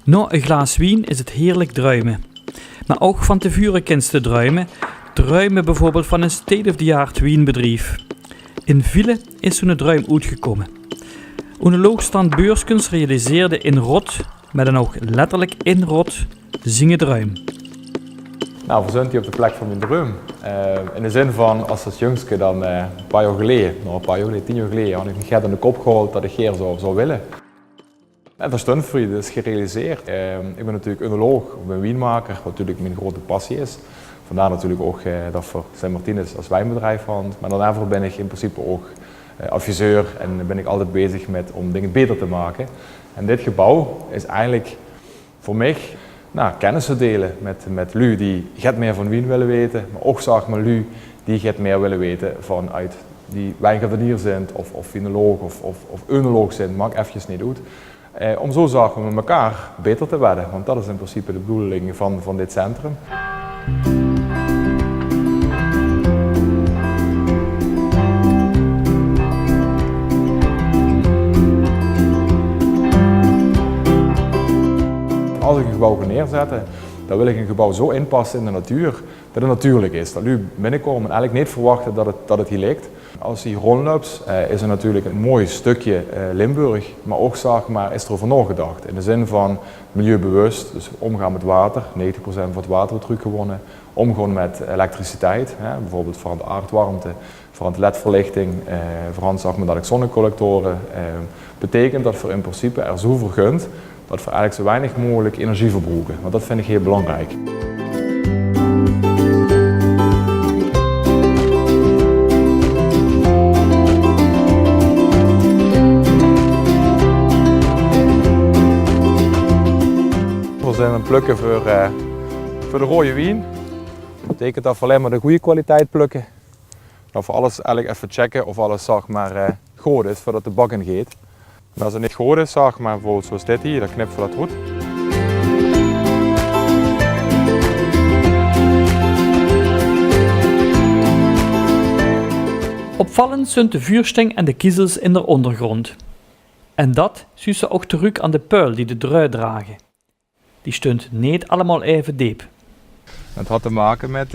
Na een glas wien is het heerlijk druimen. Maar ook van tevoren kunst druimen. Druimen bijvoorbeeld van een state-of-the-art wienbedrijf. In Ville is zo'n druim uitgekomen. Een loogstand beurskunst realiseerde in Rot, met dan ook letterlijk in Rot, zingen druim. Nou, we zijn hier op de plek van mijn droom. In de zin van, als jongske dan een paar jaar geleden, 10 jaar geleden, had ik een get in de kop gehaald dat ik hier zou willen. En dat is Stunfried, dat is gerealiseerd. Ik ben natuurlijk oenoloog, ik ben wienmaker, wat natuurlijk mijn grote passie is. Vandaar natuurlijk ook dat voor Sint Martinus als wijnbedrijf hand. Maar daarna ben ik in principe ook adviseur en ben ik altijd bezig om dingen beter te maken. En dit gebouw is eigenlijk voor mij kennis te delen met lui die gaat meer van wien willen weten, maar ook zeg maar lui die gaat meer willen weten vanuit die wijngaardenier zijn of winoloog of oenoloog zijn, maakt eventjes niet uit. Om zo zagen we met elkaar beter te worden, want dat is in principe de bedoeling van dit centrum. Als ik een gebouw ga neerzetten, dan wil ik een gebouw zo inpassen in de natuur dat het natuurlijk is. Dat u binnenkomt en eigenlijk niet verwachten dat het hier ligt. Als je hier rondloopt, is er natuurlijk een mooi stukje Limburg, maar ook zeg maar, is er over nagedacht. In de zin van milieubewust, dus omgaan met water, 90% van het water wordt teruggewonnen. Omgaan met elektriciteit, bijvoorbeeld voor de aardwarmte, voor de ledverlichting, voor de zonnecollectoren. Betekent dat we in principe er zo voor gunt dat we eigenlijk zo weinig mogelijk energie verbruiken. Want dat vind ik heel belangrijk. We zijn aan het plukken voor de rode wien. Dat betekent dat we alleen maar de goede kwaliteit plukken. Dat we alles eigenlijk even checken of alles zeg maar, goed is voordat de bak in gaat. En als het niet goed is, zeg maar, bijvoorbeeld zoals dit hier, dan knippen we dat goed. Opvallend zijn de vuursteng en de kiezels in de ondergrond. En dat zie je ook terug aan de puil die de drui dragen. Die stond niet allemaal even diep. Het had te maken met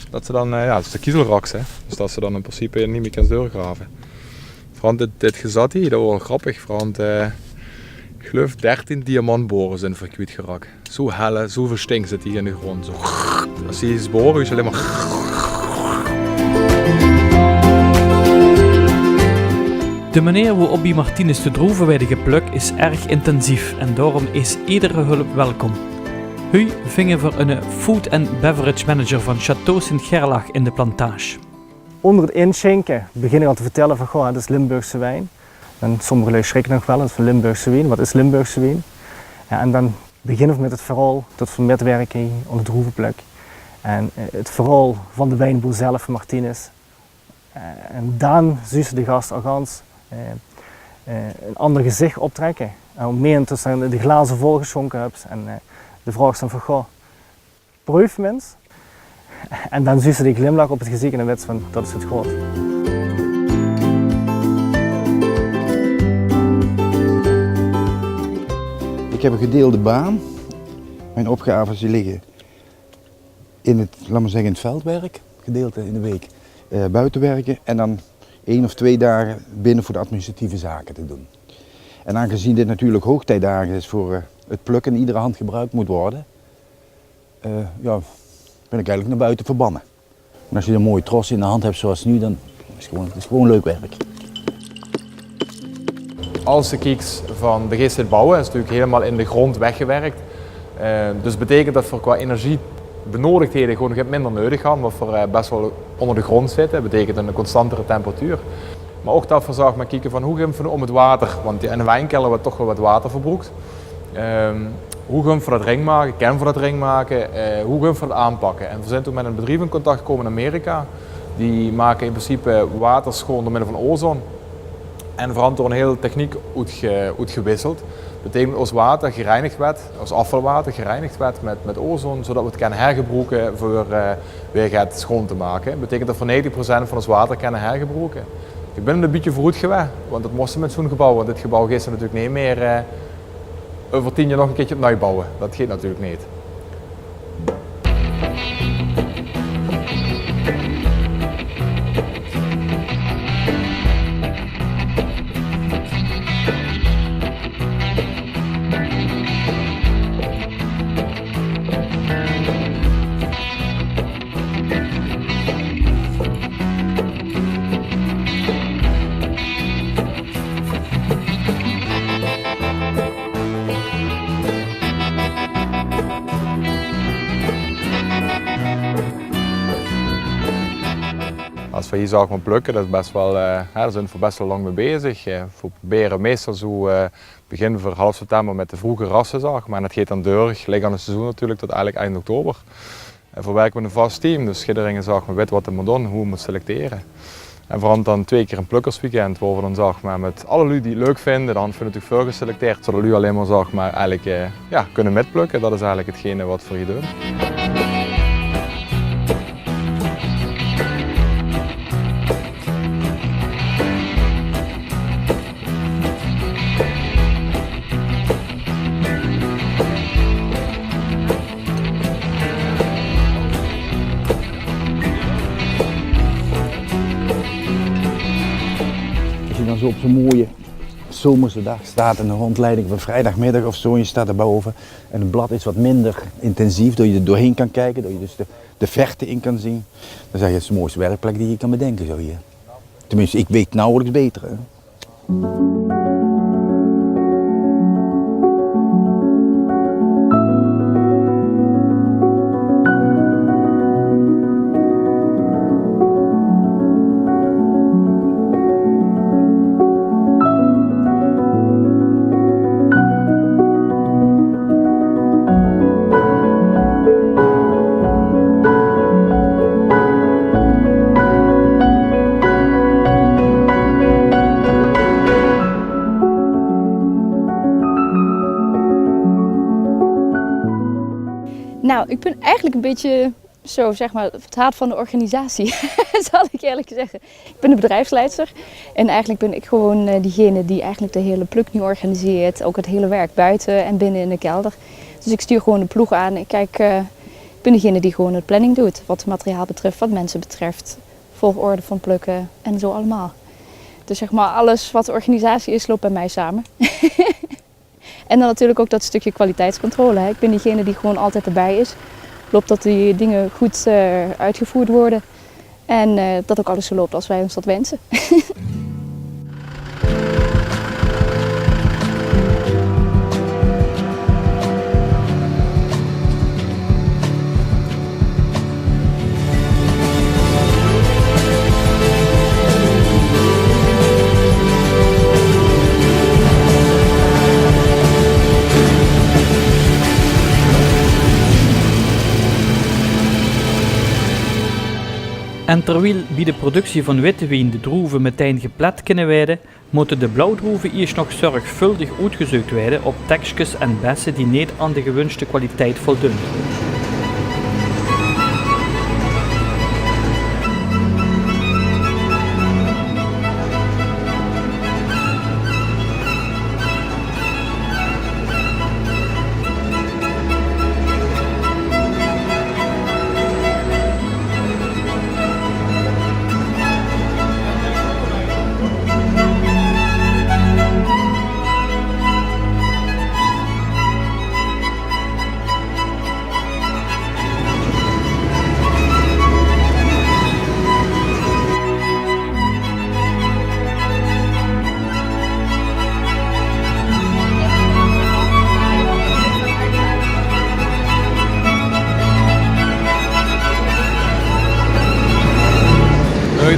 dat ze dan, dat is de kiezelraks, hè? Dus dat ze dan in principe niet meer kan doorgraven. Want dit gezat hier, dat was wel grappig, want ik geloof 13 diamantboren zijn voor kwijt geraakt. Zo helle, zoveel stink zit hier in de grond. Zo. Als je iets boren, is alleen maar. De manier waarop bij Martinus de droeven werden geplukt is erg intensief en daarom is iedere hulp welkom. Hu vingen we een food and beverage manager van Château Sint-Gerlach in de plantage. Onder het inschenken beginnen we al te vertellen van goh, dat is Limburgse wijn. En sommige lui schrikken nog wel eens van Limburgse wijn. Wat is Limburgse wijn? Ja, en dan beginnen we met het verhaal dat we metwerken aan de droevenpluk. En het verhaal van de wijnboer zelf, Martinus. En dan zie je de gast algans een ander gezicht optrekken. En op het moment dat je de glazen volgeschonken hebt en de vraag is dan van goh, proef mens. En dan zie je die glimlach op het gezicht en dan weet je van dat is het goed. Ik heb een gedeelde baan. Mijn opgaves die liggen in het, laat maar zeggen, in het veldwerk, gedeelte in de week buiten werken en dan 1 of 2 dagen binnen voor de administratieve zaken te doen. En aangezien dit natuurlijk hoogtijdagen is voor het plukken en iedere hand gebruikt moet worden, ben ik eigenlijk naar buiten verbannen. En als je een mooie tros in de hand hebt zoals nu, dan is het gewoon leuk werk. Als je kijkt van de bouwen is natuurlijk helemaal in de grond weggewerkt. Dus betekent dat voor qua energie benodigdheden gewoon nog minder nodig gaan, wat we best wel onder de grond zitten. Dat betekent een constantere temperatuur. Maar ook dat we maar kijken van hoe gaan we om het water, want in de wijnkelder wordt toch wel wat water verbruikt. Hoe gaan we dat ring maken, kunnen we dat ring maken, hoe gaan we dat aanpakken. En we zijn toen met een bedrijf in contact gekomen in Amerika. Die maken in principe water schoon door middel van ozon. En vooral door een hele techniek uitgewisseld. Dat betekent dat ons water gereinigd werd, ons afvalwater gereinigd werd met ozon, zodat we het kunnen hergebruiken voor weer het schoon te maken. Dat betekent dat we 90% van ons water kunnen hergebruiken. Ik ben een beetje vooruit geweest, want dat moesten met zo'n gebouw. Want dit gebouw gaat natuurlijk niet meer over 10 jaar nog een keertje opnieuw bouwen. Dat gaat natuurlijk niet. Als we hier zagen plukken, dat is best wel, daar zijn we best wel lang mee bezig. We proberen meestal zo begin voor half september met de vroege rassen, maar dat gaat dan door, gelijk aan het seizoen natuurlijk, tot eigenlijk eind oktober. En voor werken we een vast team, dus schidderingen weten wat we moeten doen, hoe we moeten selecteren. En vooral dan 2 keer een plukkersweekend, waar we dan met alle lui die het leuk vinden, dan vinden we natuurlijk veel geselecteerd, zodat lui alleen maar eigenlijk, kunnen metplukken. Dat is eigenlijk hetgene wat we hier doen. Als je dan zo op zo'n mooie zomerse dag staat in een rondleiding van vrijdagmiddag of zo en je staat erboven en het blad is wat minder intensief, dat je er doorheen kan kijken, dat je dus de verte in kan zien, dan zeg je, het is de mooiste werkplek die je kan bedenken zo hier. Tenminste, ik weet nauwelijks beter. Hè? Nou, ik ben eigenlijk een beetje zo, zeg maar, het hart van de organisatie, zal ik eerlijk zeggen. Ik ben de bedrijfsleidster en eigenlijk ben ik gewoon diegene die eigenlijk de hele pluk nu organiseert. Ook het hele werk buiten en binnen in de kelder. Dus ik stuur gewoon de ploeg aan. Ik ben degene die gewoon het planning doet. Wat het materiaal betreft, wat mensen betreft, volgorde van plukken en zo allemaal. Dus zeg maar, alles wat organisatie is, loopt bij mij samen. En dan natuurlijk ook dat stukje kwaliteitscontrole. Hè. Ik ben diegene die gewoon altijd erbij is. Loopt dat die dingen goed uitgevoerd worden. En dat ook alles zo loopt als wij ons dat wensen. En terwijl bij de productie van witte wijn de droeven meteen geplet kunnen worden, moeten de blauwdroeven eerst nog zorgvuldig uitgezocht worden op tekstjes en bessen die niet aan de gewenste kwaliteit voldoen.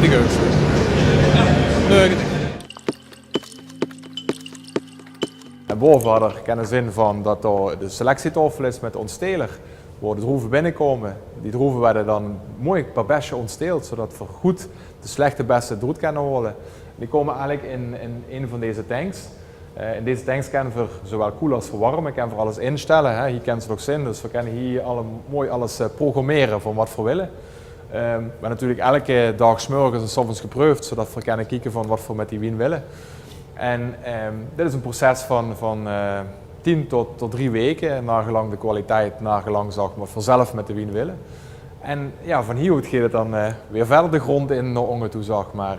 de geukste. 90. En boven hadden we kennen zin van dat er de selectietafel is met de ontsteler. Waar de droeven binnenkomen. Die droeven werden dan mooi per besje ontsteeld, zodat we goed de slechte bessen eruit kunnen halen. Die komen eigenlijk in een van deze tanks. In deze tanks kunnen we zowel koel als verwarmen, kunnen we alles instellen. Hè. Hier kennen ze nog zin, dus we kunnen hier mooi alles programmeren van wat we willen. We hebben natuurlijk elke dag 's morgens en 's avonds geproefd, zodat we kunnen kijken van wat we met die wien willen. En dit is een proces van 10 tot 3 weken, nagelang de kwaliteit, nagelang zeg maar, wat we zelf met de wien willen. En ja, van hieruit gaat het dan weer verder de grond in naar ongen toe, zeg maar.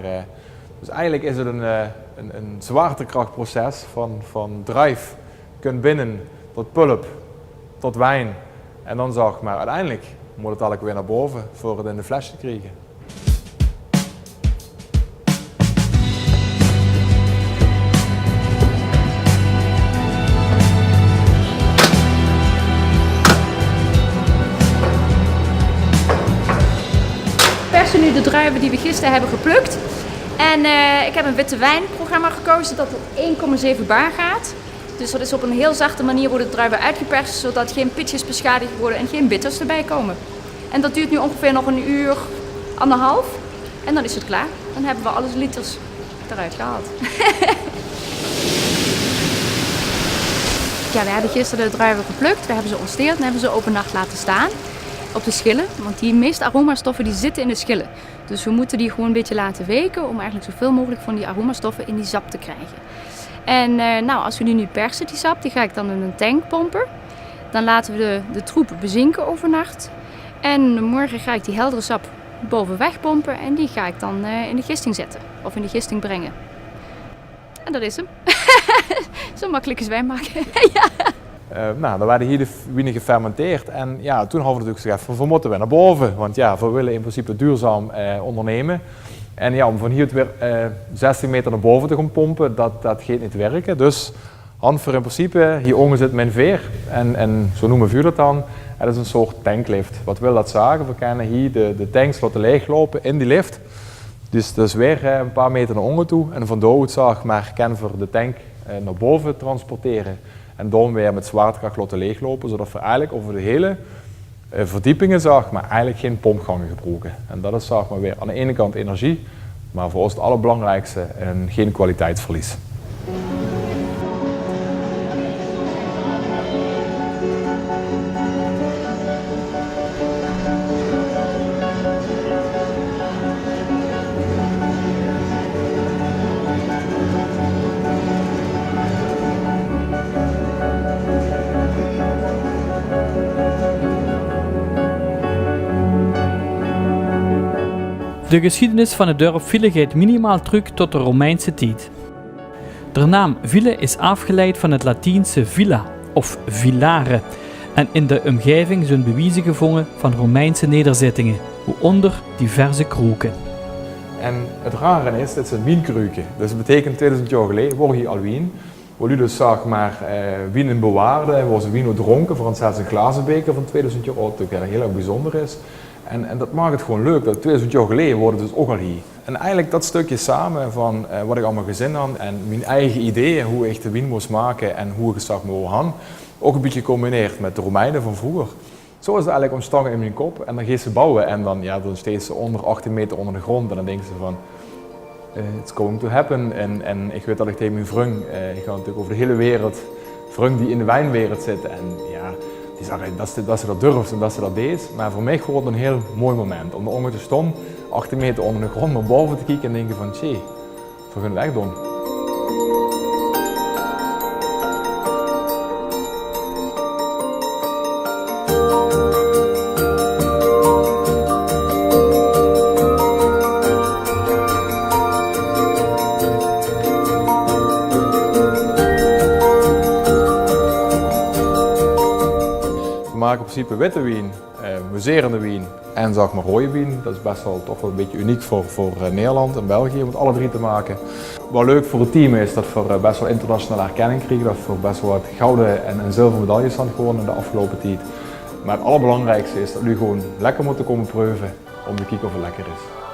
Dus eigenlijk is het een zwaartekrachtproces van drijf, kunt binnen, tot pulp, tot wijn. En dan zeg maar, uiteindelijk moet het eigenlijk weer naar boven voor het in de fles te krijgen. We persen nu de druiven die we gisteren hebben geplukt. En ik heb een witte wijnprogramma gekozen dat op 1,7 bar gaat. Dus dat is op een heel zachte manier worden de druiven uitgeperst, zodat geen pitjes beschadigd worden en geen bitters erbij komen. En dat duurt nu ongeveer nog 1 uur, 1,5. En dan is het klaar. Dan hebben we alles liters eruit gehaald. Ja, we hebben gisteren de druiven geplukt, we hebben ze ontsteeld en hebben ze overnacht laten staan op de schillen. Want die meeste aromastoffen die zitten in de schillen. Dus we moeten die gewoon een beetje laten weken om eigenlijk zoveel mogelijk van die aromastoffen in die sap te krijgen. En nou, als we die nu persen, die sap, die ga ik dan in een tank pompen. Dan laten we de troep bezinken overnacht. En morgen ga ik die heldere sap boven wegpompen en die ga ik dan in de gisting zetten. Of in de gisting brengen. En dat is hem. Zo makkelijk is wijn maken. Ja. Nou, dan werden hier de winen gefermenteerd en ja, toen hadden we natuurlijk gezegd van we moeten weer naar boven. Want ja, we willen in principe duurzaam ondernemen. En ja, om van hier weer 16 meter naar boven te gaan pompen, dat gaat niet werken. Dus Hanfer in principe, hieronder zit mijn veer en zo noemen we dat dan. Het is een soort tanklift. Wat wil dat zeggen? We kunnen hier de tanks laten leeglopen in die lift. Dus weer een paar meter naar onder toe en van daaruit zeg maar kunnen we de tank naar boven transporteren. En dan weer met zwaartekracht laten leeglopen, zodat we eigenlijk over de hele verdiepingen zeg maar eigenlijk geen pompgangen gebruiken. En dat is zeg maar weer aan de ene kant energie, maar voor ons het allerbelangrijkste en geen kwaliteitsverlies. De geschiedenis van het dorp Ville gaat minimaal terug tot de Romeinse tijd. De naam Ville is afgeleid van het Latijnse villa of villare en in de omgeving zijn bewijzen gevonden van Romeinse nederzettingen, waaronder diverse kroegen. En het rare is, dit zijn wijnkruiken. Dus dat betekent 2000 jaar geleden worden hier al wien. Waar u dus zeg maar wien in bewaarde en waar ze wien dronken voor een glazen beker van 2000 jaar oud, dat heel erg bijzonder is. En dat maakt het gewoon leuk, dat 2000 jaar geleden worden dus ook al hier. En eigenlijk dat stukje samen van wat ik allemaal gezin had en mijn eigen ideeën, hoe ik de wien moest maken en hoe ik het zag met Han, ook een beetje gecombineerd met de Romeinen van vroeger. Zo is het eigenlijk ontstangen in mijn kop en dan ga ze bouwen en dan, ja, dan steeds onder 18 meter onder de grond en dan denken ze van it's going to happen en ik weet dat ik tegen mijn vriend, ik ga natuurlijk over de hele wereld, vriend die in de wijnwereld zitten en ja, die zeggen dat ze dat durft en dat ze dat deed. Maar voor mij wordt het een heel mooi moment om eronder te staan, 18 meter onder de grond, naar boven te kijken en denken van tjee, we gaan het echt doen. We maken in principe witte wien, mousserende wien en zeg maar rode wien. Dat is best wel toch wel een beetje uniek voor Nederland en België om het alle drie te maken. Wat leuk voor het team is dat we best wel internationale erkenning kregen, dat we best wel wat gouden en zilveren medailles hadden gewonnen in de afgelopen tijd. Maar het allerbelangrijkste is dat jullie gewoon lekker moeten komen proeven om te kijken of het lekker is.